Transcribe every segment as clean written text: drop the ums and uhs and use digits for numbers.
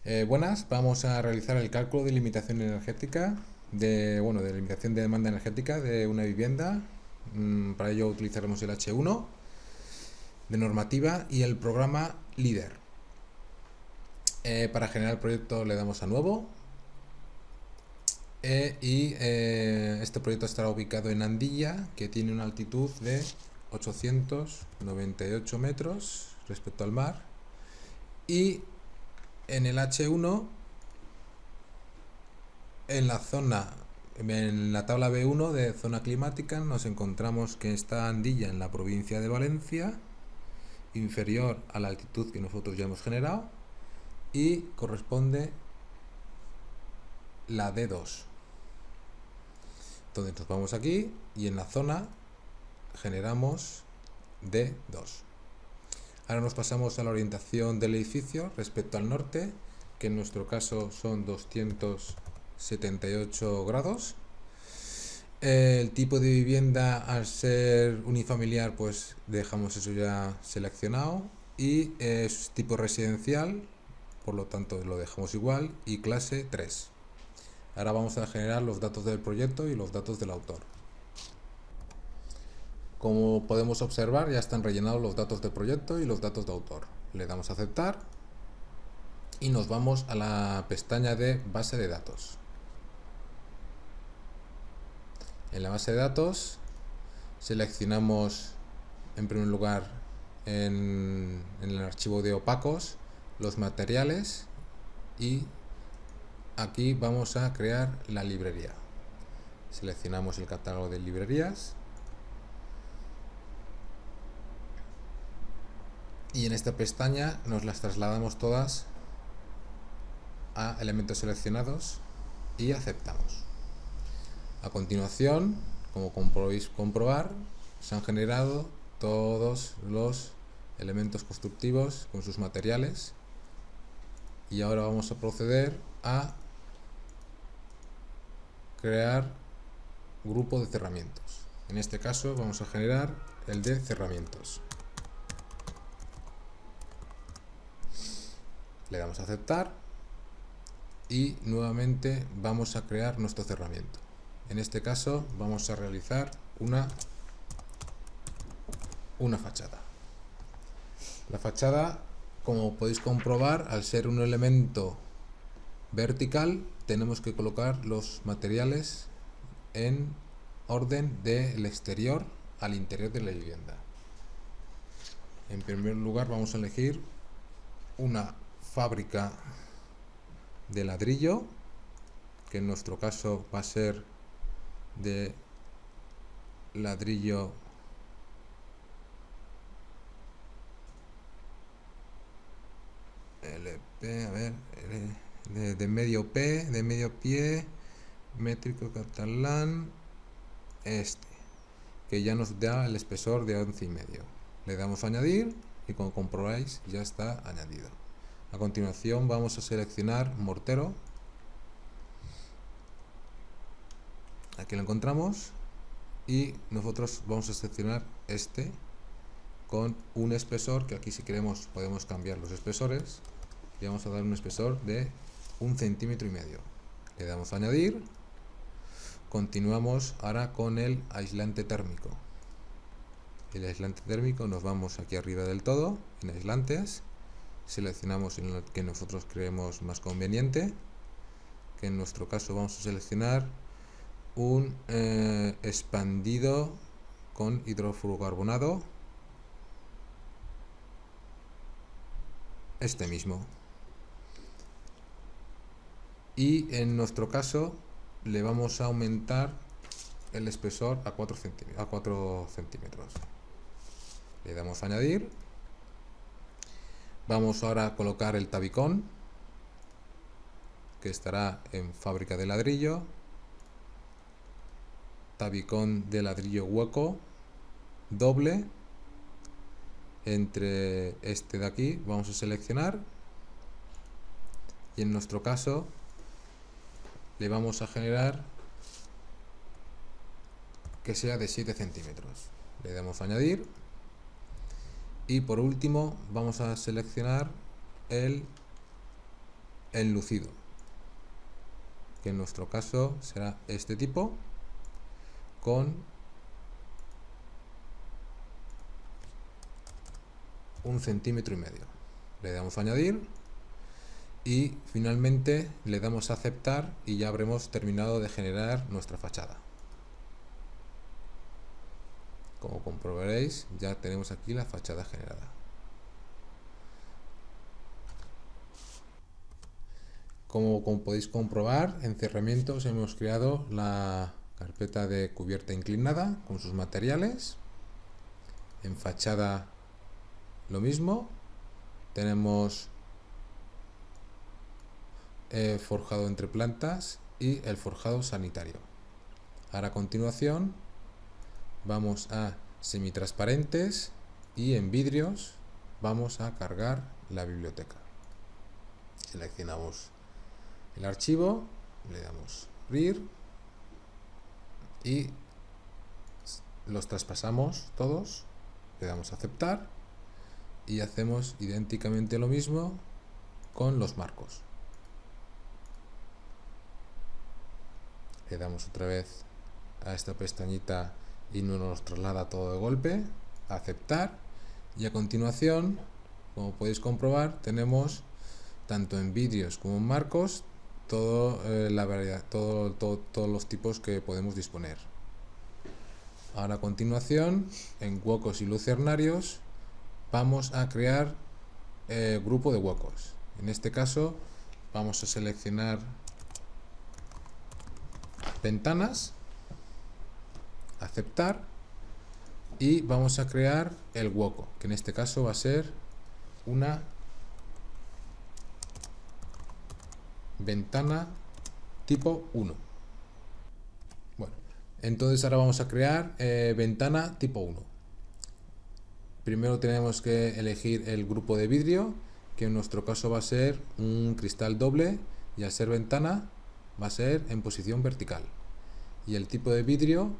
Buenas, vamos a realizar el cálculo de limitación energética, de limitación de demanda energética de una vivienda. Para ello utilizaremos el H1 de normativa y el programa LEADER. Para generar el proyecto le damos a nuevo este proyecto estará ubicado en Andilla, que tiene una altitud de 898 metros respecto al mar, y en el H1, en la tabla B1 de zona climática, nos encontramos que está Andilla en la provincia de Valencia, inferior a la altitud que nosotros ya hemos generado, y corresponde la D2. Entonces nos vamos aquí y en la zona generamos D2. Ahora nos pasamos a la orientación del edificio respecto al norte, que en nuestro caso son 278 grados. El tipo de vivienda, al ser unifamiliar, pues dejamos eso ya seleccionado, y es tipo residencial, por lo tanto lo dejamos igual, y clase 3. Ahora vamos a generar los datos del proyecto y los datos del autor. Como podemos observar, ya están rellenados los datos del proyecto y los datos de autor. Le damos a aceptar y nos vamos a la pestaña de base de datos. En la base de datos seleccionamos en primer lugar en el archivo de opacos los materiales, y aquí vamos a crear la librería. Seleccionamos el catálogo de librerías y en esta pestaña nos las trasladamos todas a elementos seleccionados y aceptamos. A continuación, como podéis comprobar, se han generado todos los elementos constructivos con sus materiales, y ahora vamos a proceder a crear grupo de cerramientos. En este caso vamos a generar el de cerramientos. Le damos a aceptar y nuevamente vamos a crear nuestro cerramiento. En este caso vamos a realizar una fachada. La fachada, como podéis comprobar, al ser un elemento vertical, tenemos que colocar los materiales en orden del exterior al interior de la vivienda. En primer lugar vamos a elegir una fábrica de ladrillo, que en nuestro caso va a ser de ladrillo LP, a ver, de medio P, de medio pie, métrico catalán, que ya nos da el espesor de 11,5. Le damos a añadir y, como comprobáis, ya está añadido. A continuación vamos a seleccionar mortero. Aquí lo encontramos y nosotros vamos a seleccionar con un espesor, que aquí, si queremos, podemos cambiar los espesores, y vamos a dar un espesor de 1,5 centímetros. Le damos a añadir. Continuamos ahora con el aislante térmico. El aislante térmico, nos vamos aquí arriba del todo en aislantes, seleccionamos en el que nosotros creemos más conveniente, que en nuestro caso vamos a seleccionar un expandido con hidrofluorocarbonado, mismo, y en nuestro caso le vamos a aumentar el espesor a 4 centímetros. Le damos a añadir. Vamos ahora a colocar el tabicón, que estará en fábrica de ladrillo, tabicón de ladrillo hueco doble. Entre este de aquí vamos a seleccionar, y en nuestro caso le vamos a generar que sea de 7 centímetros. Le damos a añadir. Y por último vamos a seleccionar el enlucido, que en nuestro caso será este tipo, con 1,5 centímetros. Le damos a añadir y finalmente le damos a aceptar y ya habremos terminado de generar nuestra fachada. Como comprobaréis, ya tenemos aquí la fachada generada. Como podéis comprobar, en cerramientos hemos creado la carpeta de cubierta inclinada con sus materiales. En fachada lo mismo. Tenemos forjado entre plantas y el forjado sanitario. Ahora a continuación vamos a semitransparentes y en vidrios vamos a cargar la biblioteca. Seleccionamos el archivo, le damos abrir y los traspasamos todos, le damos a aceptar y hacemos idénticamente lo mismo con los marcos. Le damos otra vez a esta pestañita y no nos traslada todo de golpe, a aceptar, y a continuación, como podéis comprobar, tenemos tanto en vídeos como en marcos la variedad, todos los tipos que podemos disponer. Ahora a continuación, en huecos y lucernarios vamos a crear grupo de huecos. En este caso vamos a seleccionar ventanas, aceptar y vamos a crear el hueco, que en este caso va a ser una ventana tipo 1. Bueno, entonces ahora vamos a crear ventana tipo 1. Primero tenemos que elegir el grupo de vidrio, que en nuestro caso va a ser un cristal doble y al ser ventana va a ser en posición vertical. Y el tipo de vidrio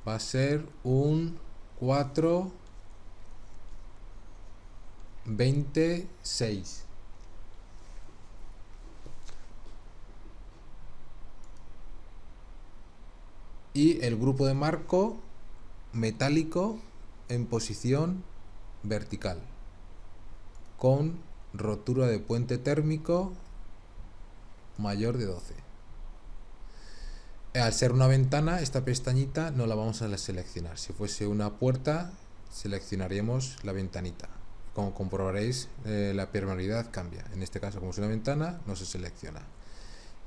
va a ser un 426. Y el grupo de marco metálico en posición vertical con rotura de puente térmico mayor de 12. Al ser una ventana, esta pestañita no la vamos a seleccionar. Si fuese una puerta, seleccionaríamos la ventanita. Como comprobaréis, la permeabilidad cambia. En este caso, como es una ventana, no se selecciona.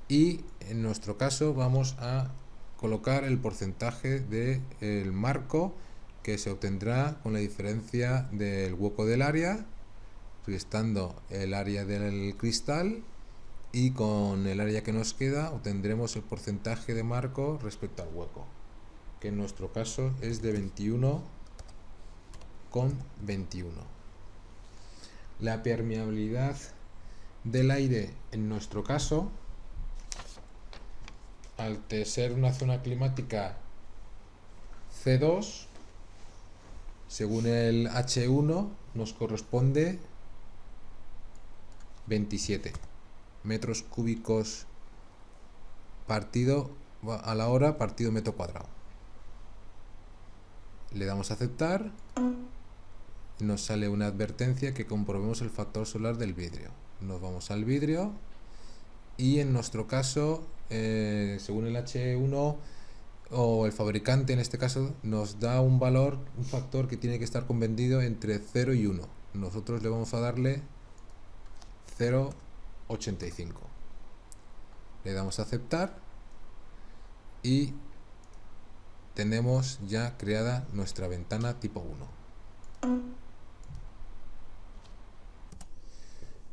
Y en nuestro caso vamos a colocar el porcentaje del marco que se obtendrá con la diferencia del hueco del área, restando el área del cristal, y con el área que nos queda obtendremos el porcentaje de marco respecto al hueco, que en nuestro caso es de 21,21. La permeabilidad del aire en nuestro caso, al ser una zona climática C2, según el H1 nos corresponde 27 metros cúbicos partido a la hora partido metro cuadrado. Le damos a aceptar y nos sale una advertencia que comprobemos el factor solar del vidrio. Nos vamos al vidrio y en nuestro caso, según el H1 o el fabricante, en este caso nos da un valor, un factor que tiene que estar convendido entre 0 y 1. Nosotros le vamos a darle 0,85. Le damos a aceptar y tenemos ya creada nuestra ventana tipo 1.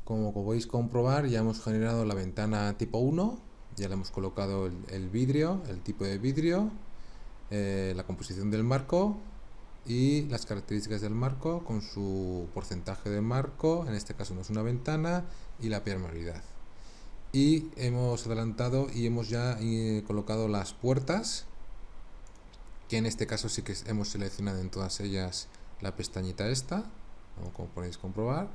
Como podéis comprobar, ya hemos generado la ventana tipo 1, ya le hemos colocado el vidrio, el tipo de vidrio, la composición del marco y las características del marco con su porcentaje de marco, en este caso no es una ventana, y la permeabilidad. Y hemos adelantado y hemos ya colocado las puertas, que en este caso sí que hemos seleccionado en todas ellas la pestañita esta, como podéis comprobar.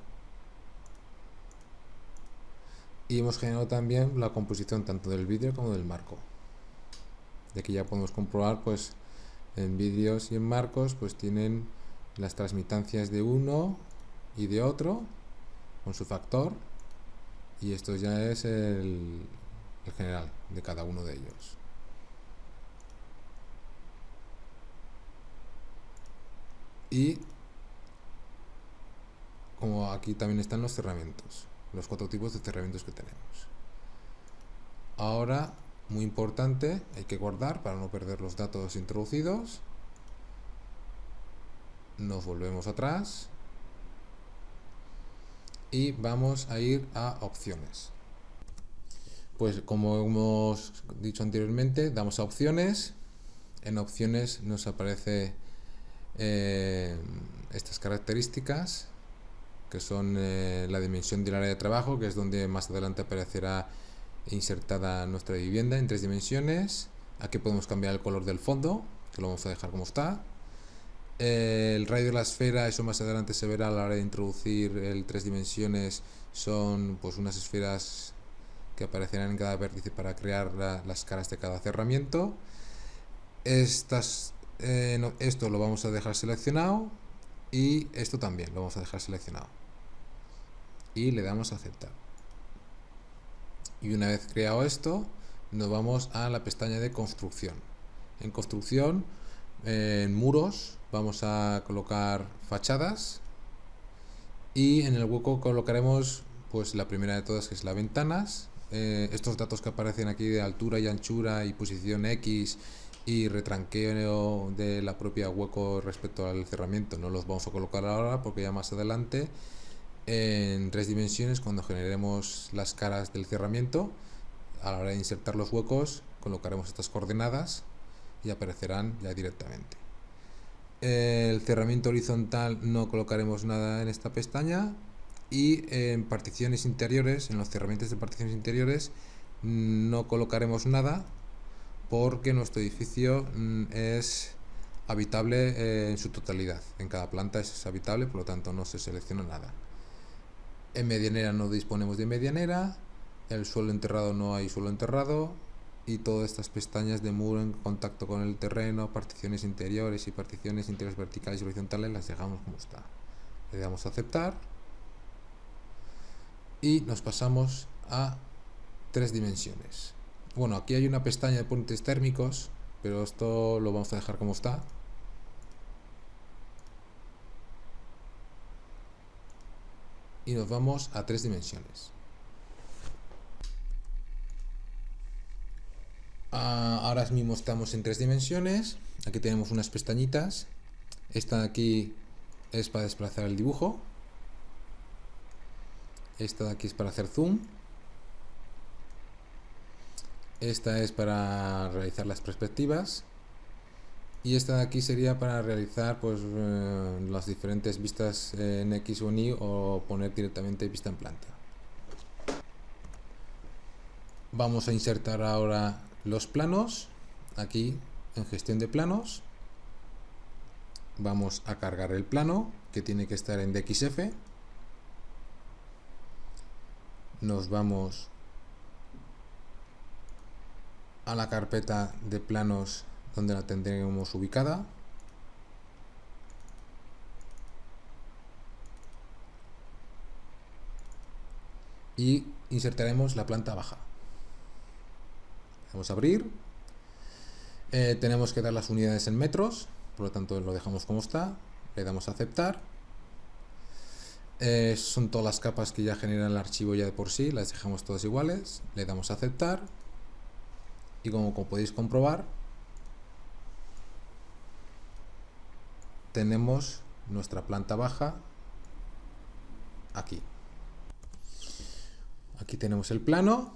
Y hemos generado también la composición tanto del vídeo como del marco. De aquí ya podemos comprobar, pues en vídeos y en marcos pues tienen las transmitancias de uno y de otro con su factor, y esto ya es el general de cada uno de ellos. Y como aquí también están los cerramientos, los 4 tipos de cerramientos que tenemos. Ahora, muy importante, hay que guardar para no perder los datos introducidos. Nos volvemos atrás y vamos a ir a opciones. Pues como hemos dicho anteriormente, damos a opciones. En opciones nos aparece estas características, que son la dimensión del área de trabajo, que es donde más adelante aparecerá insertada nuestra vivienda en 3 dimensiones. Aquí podemos cambiar el color del fondo, que lo vamos a dejar como está. El radio de la esfera, eso más adelante se verá a la hora de introducir el 3 dimensiones, son pues unas esferas que aparecerán en cada vértice para crear las caras de cada cerramiento. Esto lo vamos a dejar seleccionado, y esto también lo vamos a dejar seleccionado, y le damos a aceptar. Y una vez creado esto, nos vamos a la pestaña de construcción. En construcción, en muros, vamos a colocar fachadas, y en el hueco colocaremos pues la primera de todas, que es las ventanas. Estos datos que aparecen aquí de altura y anchura y posición X y retranqueo de la propia hueco respecto al cerramiento no los vamos a colocar ahora, porque ya más adelante en 3 dimensiones, cuando generemos las caras del cerramiento, a la hora de insertar los huecos colocaremos estas coordenadas y aparecerán ya directamente. El cerramiento horizontal no colocaremos nada en esta pestaña, y en particiones interiores, en los cerramientos de particiones interiores, no colocaremos nada, porque nuestro edificio es habitable en su totalidad. En cada planta es habitable, por lo tanto no se selecciona nada. En medianera no disponemos de medianera, el suelo enterrado no hay suelo enterrado, y todas estas pestañas de muro en contacto con el terreno, particiones interiores y particiones interiores verticales y horizontales las dejamos como está. Le damos a aceptar y nos pasamos a 3 dimensiones. Bueno, aquí hay una pestaña de puentes térmicos, pero esto lo vamos a dejar como está. Y nos vamos a 3 dimensiones. Ahora mismo estamos en 3 dimensiones. Aquí tenemos unas pestañitas. Esta de aquí es para desplazar el dibujo. Esta de aquí es para hacer zoom. Esta es para realizar las perspectivas. Y esta de aquí sería para realizar pues las diferentes vistas en X o en Y, o poner directamente vista en planta. Vamos a insertar ahora los planos. Aquí en gestión de planos vamos a cargar el plano, que tiene que estar en DXF. Nos vamos a la carpeta de planos donde la tendremos ubicada. Y insertaremos la planta baja. Vamos a abrir. Tenemos que dar las unidades en metros, por lo tanto lo dejamos como está. Le damos a aceptar. Son todas las capas que ya generan el archivo ya de por sí, las dejamos todas iguales. Le damos a aceptar. Y como podéis comprobar, tenemos nuestra planta baja aquí. Aquí tenemos el plano,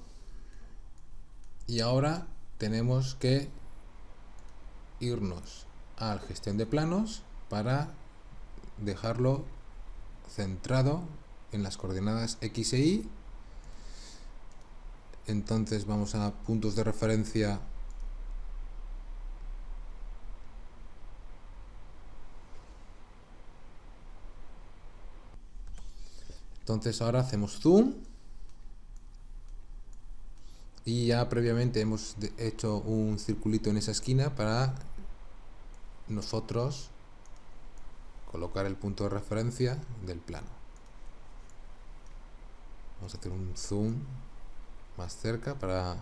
y ahora tenemos que irnos a la gestión de planos para dejarlo centrado en las coordenadas X e Y. Entonces vamos a puntos de referencia. Entonces ahora hacemos zoom y ya previamente hemos hecho un circulito en esa esquina para nosotros colocar el punto de referencia del plano. Vamos a hacer un zoom más cerca para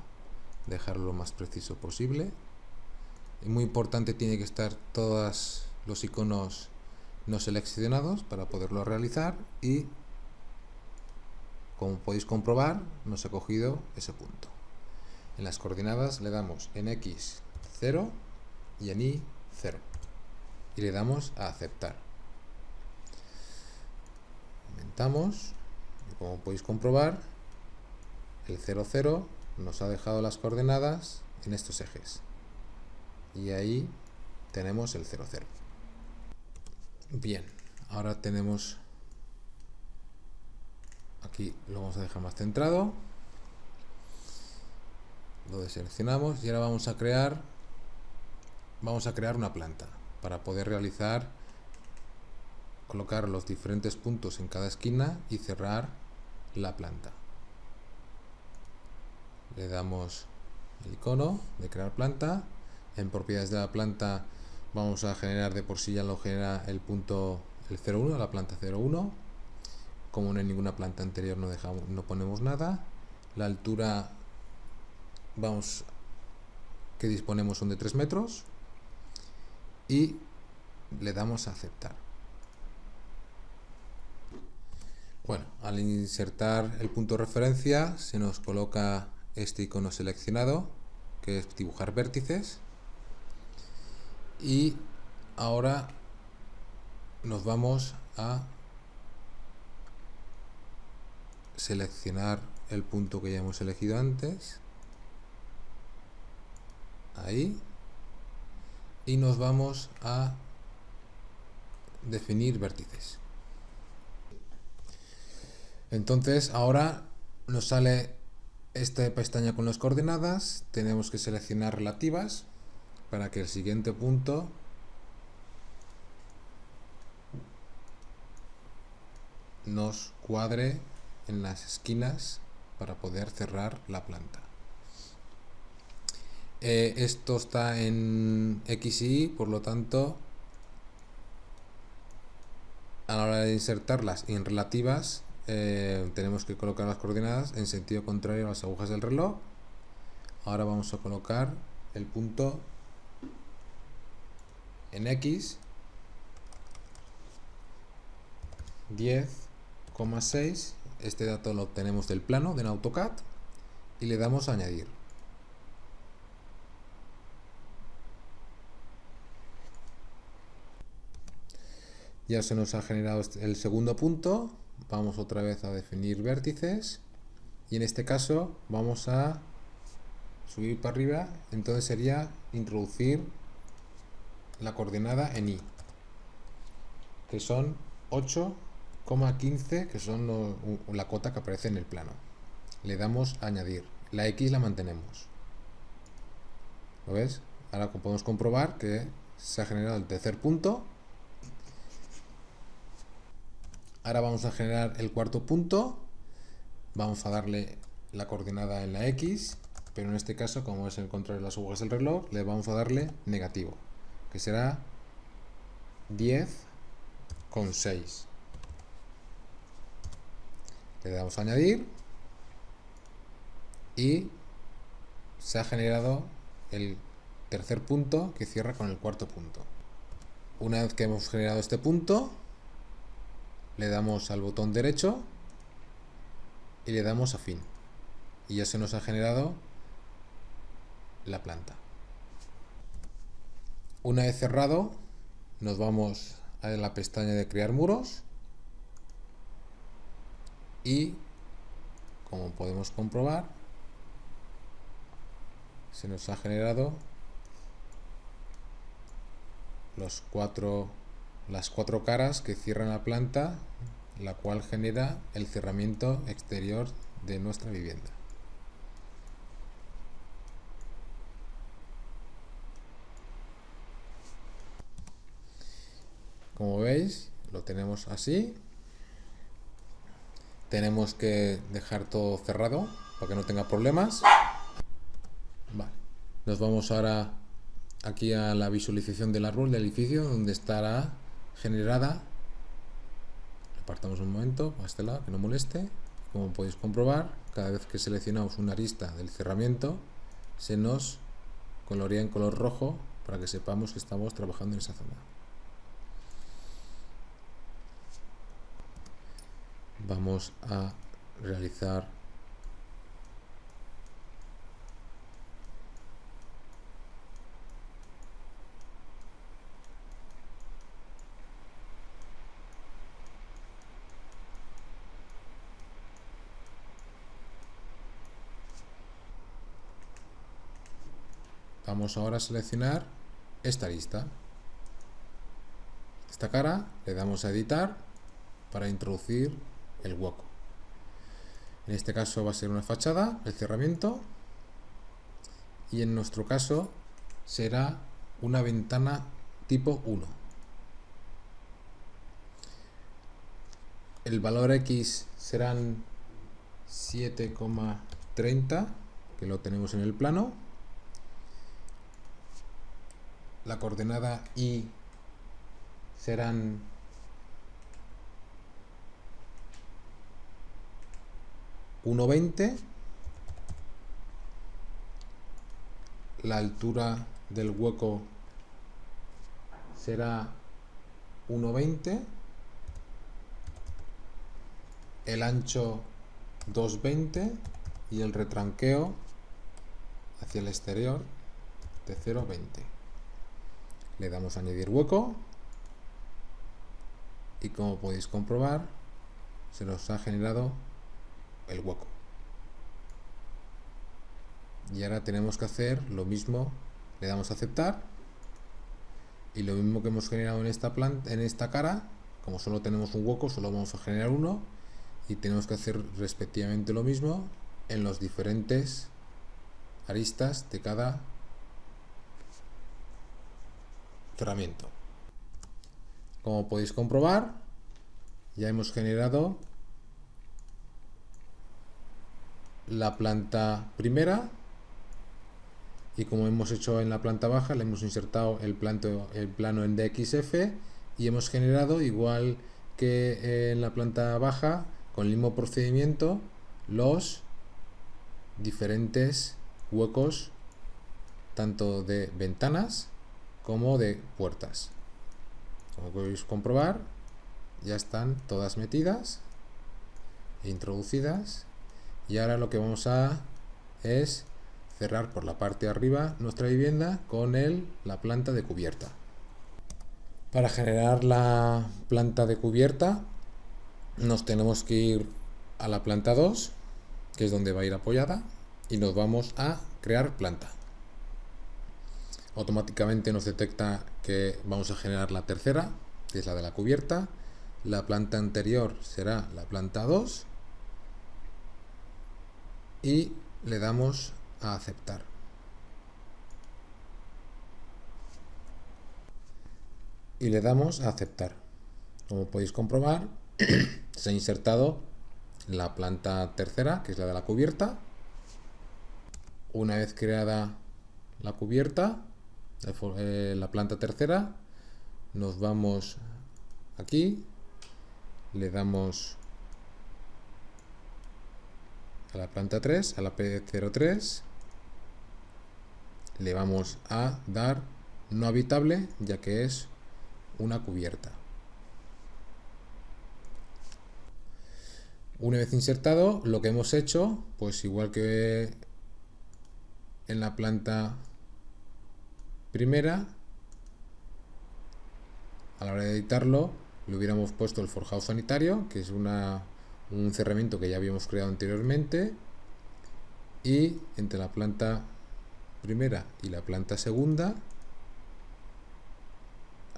dejarlo lo más preciso posible. Y muy importante, tiene que estar todos los iconos no seleccionados para poderlo realizar, y como podéis comprobar nos ha cogido ese punto. En las coordenadas le damos en X 0 y en Y 0 y le damos a aceptar. Aumentamos y como podéis comprobar el 0, 0 nos ha dejado las coordenadas en estos ejes y ahí tenemos el 0, 0. Bien, ahora tenemos aquí, lo vamos a dejar más centrado, lo deseleccionamos y ahora vamos a crear una planta para poder colocar los diferentes puntos en cada esquina y cerrar la planta. Le damos el icono de crear planta. En propiedades de la planta vamos a generar, de por sí ya lo genera el punto, el 0,1, la planta 0,1. Como no hay ninguna planta anterior, no ponemos nada. La altura que disponemos son de 3 metros y le damos a aceptar. Bueno, al insertar el punto de referencia se nos coloca este icono seleccionado, que es dibujar vértices, y ahora nos vamos a seleccionar el punto que ya hemos elegido antes, ahí, y nos vamos a definir vértices. Entonces ahora nos sale esta pestaña con las coordenadas. Tenemos que seleccionar relativas para que el siguiente punto nos cuadre en las esquinas para poder cerrar la planta. Esto está en X y Y, por lo tanto a la hora de insertarlas en relativas tenemos que colocar las coordenadas en sentido contrario a las agujas del reloj. Ahora vamos a colocar el punto en X 10,6. Este dato lo obtenemos del plano de AutoCAD y le damos a añadir. Ya se nos ha generado el segundo punto. Vamos otra vez a definir vértices y en este caso vamos a subir para arriba. Entonces sería introducir la coordenada en Y, que son 8,15, que son la cota que aparece en el plano. Le damos a añadir. La X la mantenemos. ¿Lo ves? Ahora podemos comprobar que se ha generado el tercer punto. Ahora vamos a generar el cuarto punto. Vamos a darle la coordenada en la X, pero en este caso, como es el contrario de las agujas del reloj, le vamos a darle negativo, que será 10,6. Le damos a añadir y se ha generado el tercer punto que cierra con el cuarto punto. Una vez que hemos generado este punto, le damos al botón derecho y le damos a fin y ya se nos ha generado la planta. Una vez cerrado, nos vamos a la pestaña de crear muros y, como podemos comprobar, se nos ha generado las cuatro caras que cierran la planta, la cual genera el cerramiento exterior de nuestra vivienda. Como veis, lo tenemos así. Tenemos que dejar todo cerrado para que no tenga problemas. Nos vamos ahora aquí a la visualización del árbol del edificio, donde estará generada. Apartamos un momento a este lado, que no moleste. Como podéis comprobar, cada vez que seleccionamos una arista del cerramiento, se nos colorea en color rojo para que sepamos que estamos trabajando en esa zona. Vamos a realizar Vamos ahora a seleccionar esta arista. Esta cara le damos a editar para introducir el hueco. En este caso va a ser una fachada, el cerramiento, y en nuestro caso será una ventana tipo 1. El valor X serán 7,30, que lo tenemos en el plano. La coordenada Y serán 1,20. La altura del hueco será 1,20. El ancho 2,20 y el retranqueo hacia el exterior de 0,20. Le damos a añadir hueco y como podéis comprobar se nos ha generado el hueco. Y ahora tenemos que hacer lo mismo, le damos a aceptar y lo mismo que hemos generado en esta cara, como solo tenemos un hueco, solo vamos a generar uno y tenemos que hacer respectivamente lo mismo en los diferentes aristas de cada cerramiento. Como podéis comprobar, ya hemos generado la planta primera y como hemos hecho en la planta baja, le hemos insertado el plano en DXF y hemos generado, igual que en la planta baja, con el mismo procedimiento, los diferentes huecos tanto de ventanas como de puertas. Como podéis comprobar, ya están todas metidas e introducidas y ahora lo que vamos a es cerrar por la parte de arriba nuestra vivienda con la planta de cubierta. Para generar la planta de cubierta nos tenemos que ir a la planta 2, que es donde va a ir apoyada, y nos vamos a crear planta. Automáticamente nos detecta que vamos a generar la tercera, que es la de la cubierta. La planta anterior será la planta 2 y le damos a aceptar. Y le damos a aceptar. Como podéis comprobar, se ha insertado la planta tercera, que es la de la cubierta. Una vez creada la cubierta, la planta tercera, nos vamos aquí, le damos a la planta 3, a la P03, le vamos a dar no habitable, ya que es una cubierta. Una vez insertado, lo que hemos hecho, pues igual que en la planta primera, a la hora de editarlo, le hubiéramos puesto el forjado sanitario, que es un cerramiento que ya habíamos creado anteriormente, y entre la planta primera y la planta segunda,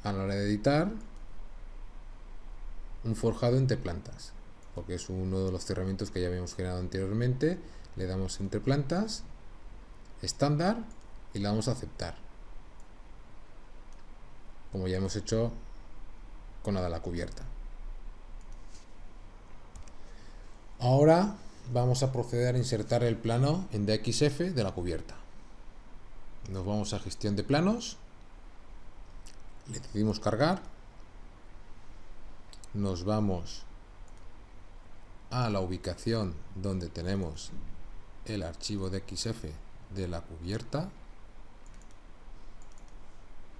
a la hora de editar, un forjado entre plantas, porque es uno de los cerramientos que ya habíamos generado anteriormente. Le damos entre plantas, estándar, y le damos a aceptar, como ya hemos hecho con la de la cubierta. Ahora vamos a proceder a insertar el plano en DXF de la cubierta. Nos vamos a gestión de planos, le decidimos cargar, nos vamos a la ubicación donde tenemos el archivo de XF de la cubierta,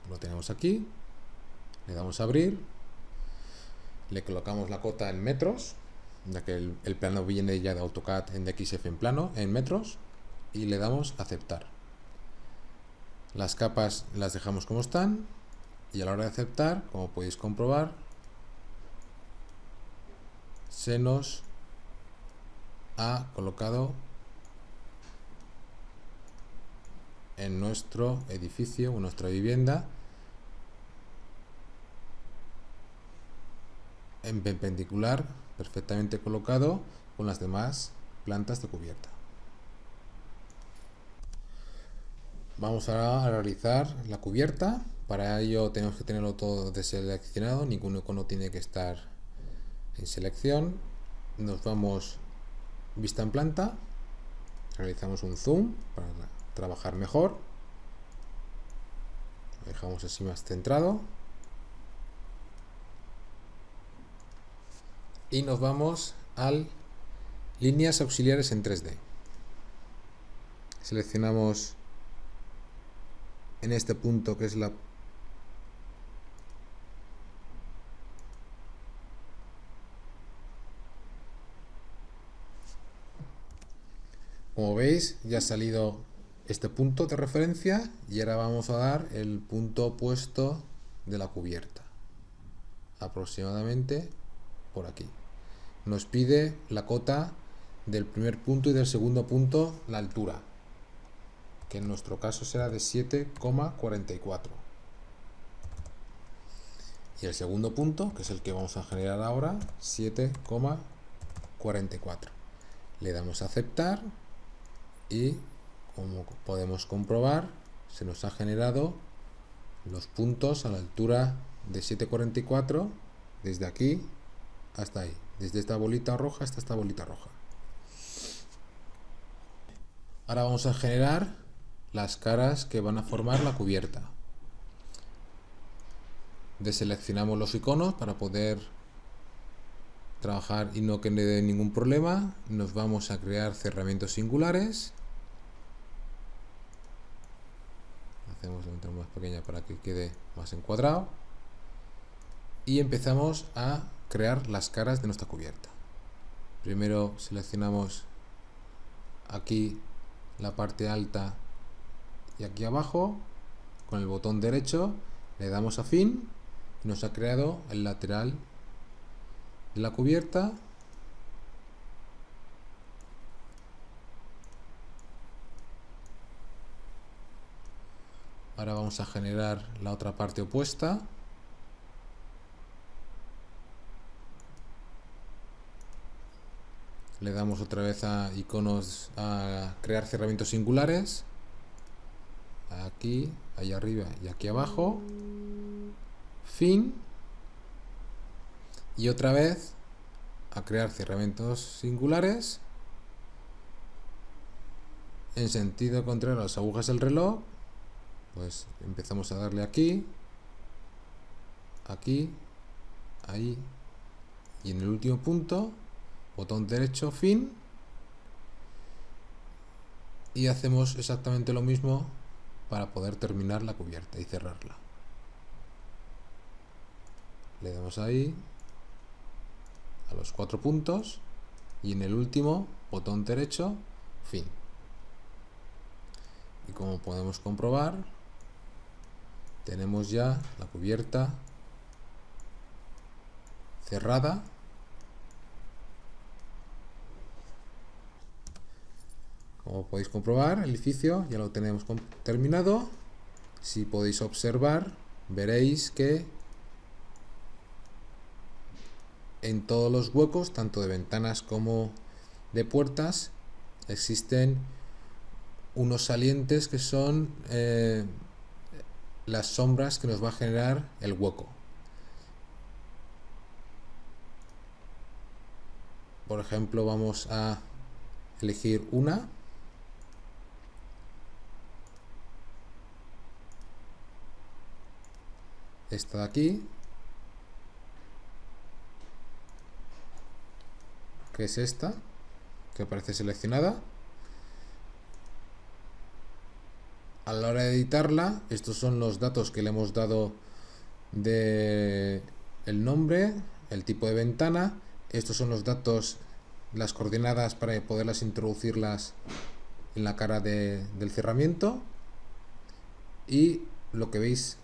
lo tenemos aquí, le damos a abrir, le colocamos la cota en metros, ya que el plano viene ya de AutoCAD en XF en plano, en metros, y le damos a aceptar. Las capas las dejamos como están, y a la hora de aceptar, como podéis comprobar, se nos ha colocado en nuestro edificio o nuestra vivienda en perpendicular, perfectamente colocado con las demás plantas de cubierta. Vamos a realizar la cubierta. Para ello tenemos que tenerlo todo deseleccionado, ningún icono tiene que estar en selección. Nos vamos vista en planta, realizamos un zoom para trabajar mejor, lo dejamos así más centrado y nos vamos a líneas auxiliares en 3D. Seleccionamos en este punto que es la como veis ya ha salido este punto de referencia y ahora vamos a dar el punto opuesto de la cubierta, aproximadamente por aquí. Nos pide la cota del primer punto y del segundo punto, la altura, que en nuestro caso será de 7,44. Y el segundo punto, que es el que vamos a generar ahora, 7,44. Le damos a aceptar y, como podemos comprobar, se nos ha generado los puntos a la altura de 7,44 desde aquí hasta ahí, desde esta bolita roja hasta esta bolita roja. Ahora vamos a generar las caras que van a formar la cubierta. Deseleccionamos los iconos para poder trabajar y no que le dé ningún problema. Nos vamos a crear cerramientos singulares. Hacemos la ventana más pequeña para que quede más encuadrado. Y empezamos a crear las caras de nuestra cubierta. Primero seleccionamos aquí la parte alta y aquí abajo. Con el botón derecho le damos a fin y nos ha creado el lateral de la cubierta. Ahora vamos a generar la otra parte opuesta. Le damos otra vez a iconos, a crear cerramientos singulares. Aquí, ahí arriba y aquí abajo. Fin. Y otra vez a crear cerramientos singulares en sentido contrario a las agujas del reloj. Pues empezamos a darle aquí, aquí, ahí y en el último punto, botón derecho, fin, y hacemos exactamente lo mismo para poder terminar la cubierta y cerrarla. Le damos ahí a los 4 puntos y en el último, botón derecho, fin. Y como podemos comprobar, tenemos ya la cubierta cerrada. Como podéis comprobar, el edificio ya lo tenemos terminado. Si podéis observar, veréis que en todos los huecos, tanto de ventanas como de puertas, existen unos salientes que son las sombras que nos va a generar el hueco. Por ejemplo, vamos a elegir una esta de aquí, que es esta, que aparece seleccionada. A la hora de editarla, estos son los datos que le hemos dado de el nombre, el tipo de ventana. Estos son los datos, las coordenadas para poderlas introducirlas en la cara del cerramiento. Y lo que veis,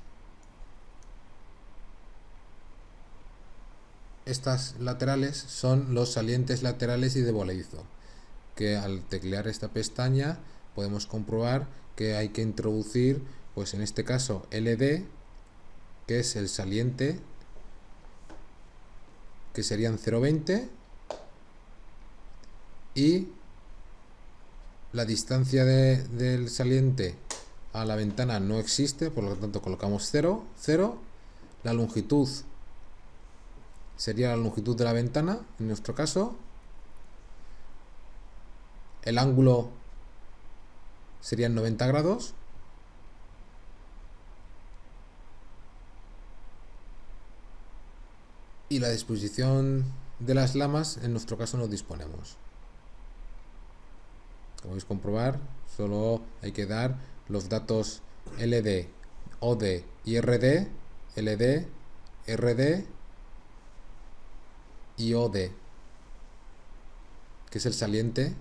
estas laterales son los salientes laterales y de voladizo, que al teclear esta pestaña podemos comprobar que hay que introducir, pues en este caso LD, que es el saliente, que serían 0,20, y la distancia del saliente a la ventana no existe, por lo tanto colocamos 0, 0. La longitud sería la longitud de la ventana, en nuestro caso. El ángulo serían 90 grados. Y la disposición de las lamas, en nuestro caso no disponemos. Como podéis comprobar, solo hay que dar los datos LD, OD y RD, LD, RD y OD, que es el saliente,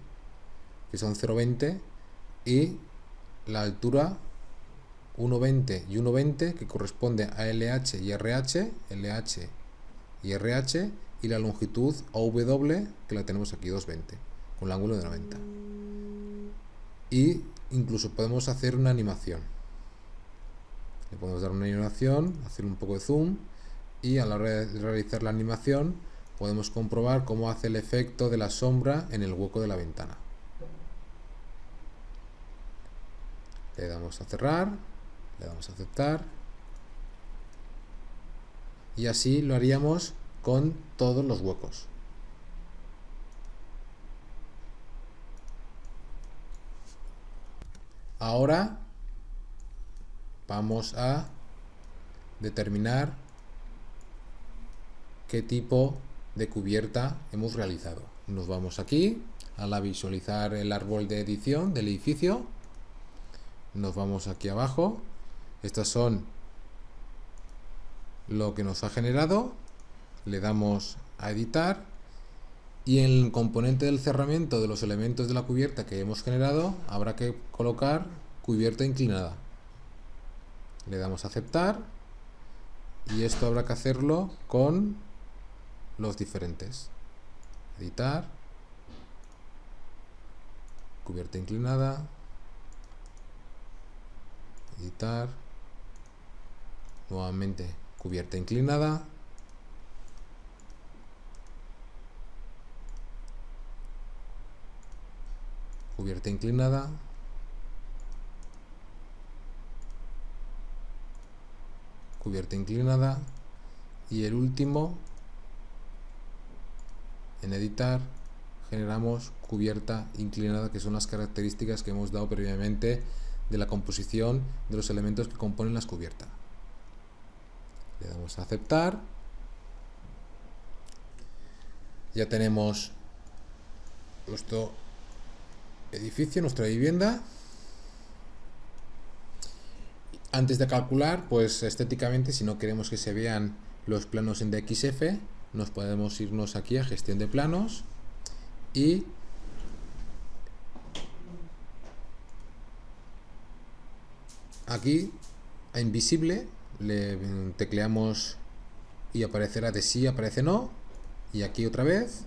que son 0,20, y la altura 1,20 y 1,20, que corresponde a LH y RH, LH y RH, y la longitud OW, que la tenemos aquí, 2,20, con el ángulo de 90. Y incluso podemos hacer una animación. Le podemos dar una animación, hacer un poco de zoom, y a la hora de realizar la animación podemos comprobar cómo hace el efecto de la sombra en el hueco de la ventana. Le damos a cerrar, le damos a aceptar, y así lo haríamos con todos los huecos. Ahora vamos a determinar qué tipo de cubierta hemos realizado. Nos vamos aquí a la visualizar el árbol de edición del edificio. Nos vamos aquí abajo. Estas son lo que nos ha generado. Le damos a editar, y en el componente del cerramiento de los elementos de la cubierta que hemos generado habrá que colocar cubierta inclinada. Le damos a aceptar, y esto habrá que hacerlo con los diferentes. Editar, cubierta inclinada, editar, nuevamente cubierta inclinada, cubierta inclinada, cubierta inclinada, y el último, en editar, generamos cubierta inclinada, que son las características que hemos dado previamente de la composición de los elementos que componen las cubiertas. Le damos a aceptar. Ya tenemos nuestro edificio, nuestra vivienda. Antes de calcular, pues estéticamente, si no queremos que se vean los planos en DXF, nos podemos irnos aquí a gestión de planos, y aquí a invisible le tecleamos y aparecerá de sí, aparece no, y aquí otra vez,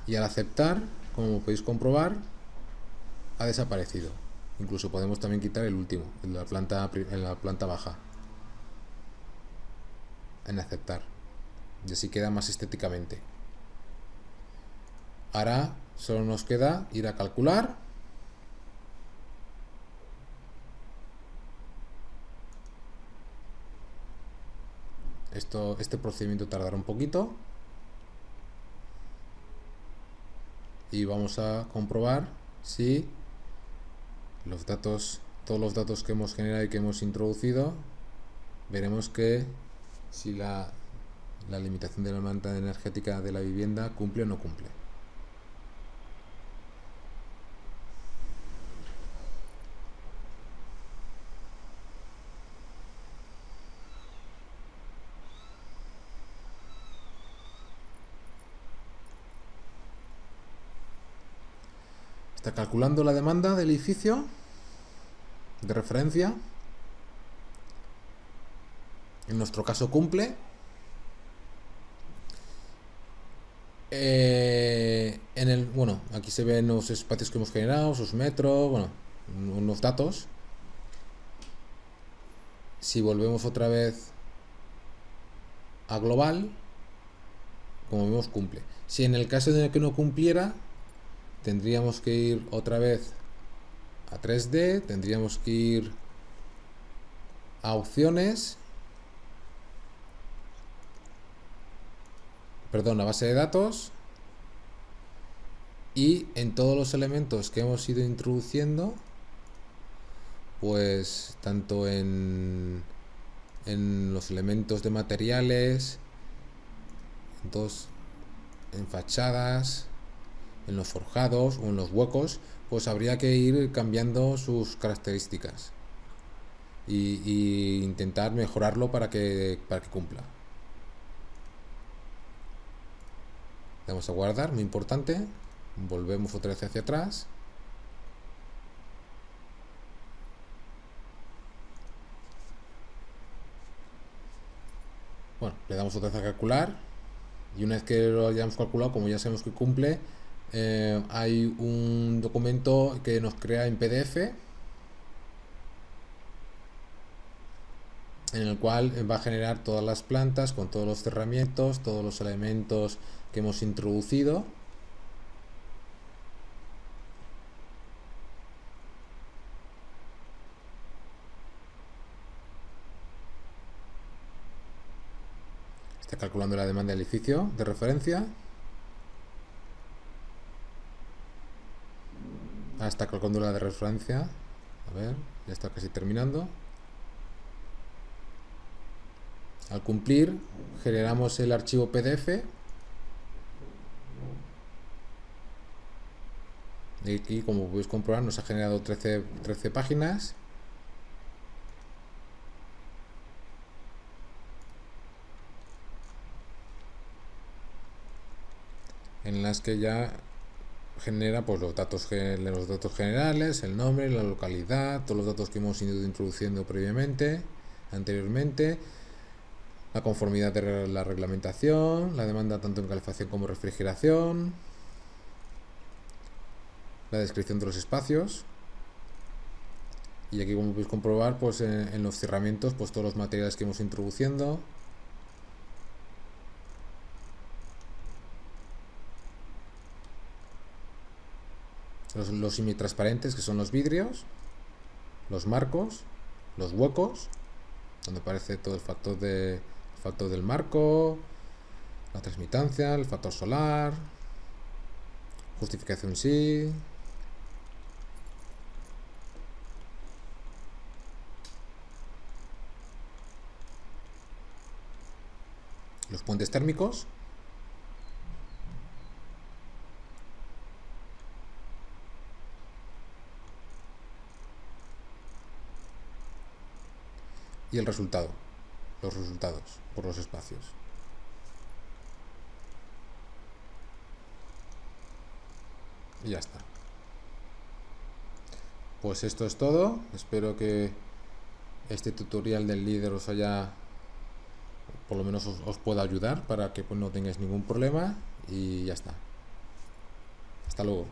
y al aceptar, como podéis comprobar, ha desaparecido. Incluso podemos también quitar el último, en la planta baja, en aceptar, y así queda más estéticamente. Ahora solo nos queda ir a calcular. Este procedimiento tardará un poquito, y vamos a comprobar si todos los datos que hemos generado y que hemos introducido veremos que si la limitación de la demanda energética de la vivienda cumple o no cumple. Está calculando la demanda del edificio de referencia. En nuestro caso cumple. Bueno, aquí se ven los espacios que hemos generado, sus metros, bueno, unos datos. Si volvemos otra vez a global, como vemos, cumple. Si en el caso de que no cumpliera, tendríamos que ir otra vez a 3D, tendríamos que ir a opciones, perdón, a base de datos, y en todos los elementos que hemos ido introduciendo, pues tanto en los elementos de materiales, en fachadas, en los forjados o en los huecos, pues habría que ir cambiando sus características y intentar mejorarlo para que cumpla. Vamos a guardar, muy importante. Volvemos otra vez hacia atrás. Bueno, le damos otra vez a calcular. Y una vez que lo hayamos calculado, como ya sabemos que cumple, hay un documento que nos crea en PDF, en el cual va a generar todas las plantas con todos los cerramientos, todos los elementos que hemos introducido. Está calculando la demanda del edificio de referencia. Está calculando la de referencia. A ver, ya está casi terminando. Al cumplir, generamos el archivo PDF. Y aquí, como podéis comprobar, nos ha generado 13 páginas. En las que ya genera pues los datos generales, el nombre, la localidad, todos los datos que hemos ido introduciendo anteriormente, la conformidad de la reglamentación, la demanda tanto en calefacción como refrigeración, la descripción de los espacios, y aquí, como podéis comprobar, pues en los cerramientos, pues todos los materiales que hemos introduciendo. Los semitransparentes, que son los vidrios, los marcos, los huecos, donde aparece todo el factor del marco, la transmitancia, el factor solar, justificación sí, los puentes térmicos, y el resultado, los resultados por los espacios. Y ya está. Pues esto es todo. Espero que este tutorial del líder os haya, por lo menos os pueda ayudar para que pues no tengáis ningún problema, y ya está. Hasta luego.